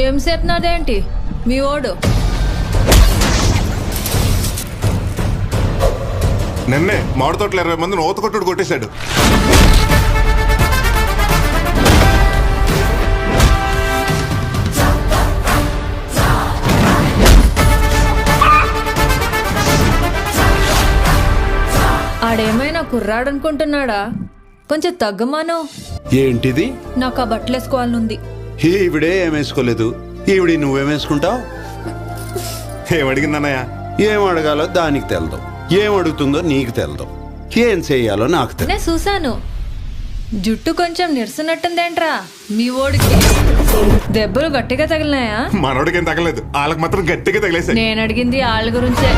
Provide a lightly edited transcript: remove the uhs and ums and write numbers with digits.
ఏం చేస్తున్నాడేంటి మీ ఓడు? నిన్నే మామిడి తోటలు 20 మందిని ఓత కొట్టుడు కొట్టేశాడు. ఆడేమైనా కుర్రాడనుకుంటున్నాడా? కొంచెం తగ్గమాను. ఏంటిది? నాకు ఆ బట్టలు వేసుకోవాలనుంది. ఈవిడే ఏమేసుకోలేదు, ఈవిడి నువ్వేమేసుకుంటావు? ఏమడిగిందన్నయ్య? ఏం అడగాలో దానికి తెలదు, ఏం అడుగుతుందో నీకు తెలదు, ఏం చెయ్యాలో నాకు తెలదు. నేను చూసాను, జుట్టు కొంచెం నిరసనట్టుందేంట్రా మీ ఓడికి? దెబ్బలు గట్టిగా తగిలినాయా? మనోడికి ఏం తగలేదు, వాళ్ళకి మాత్రం గట్టిగా తగిలేశాయి. నేను అడిగింది వాళ్ళ గురించే.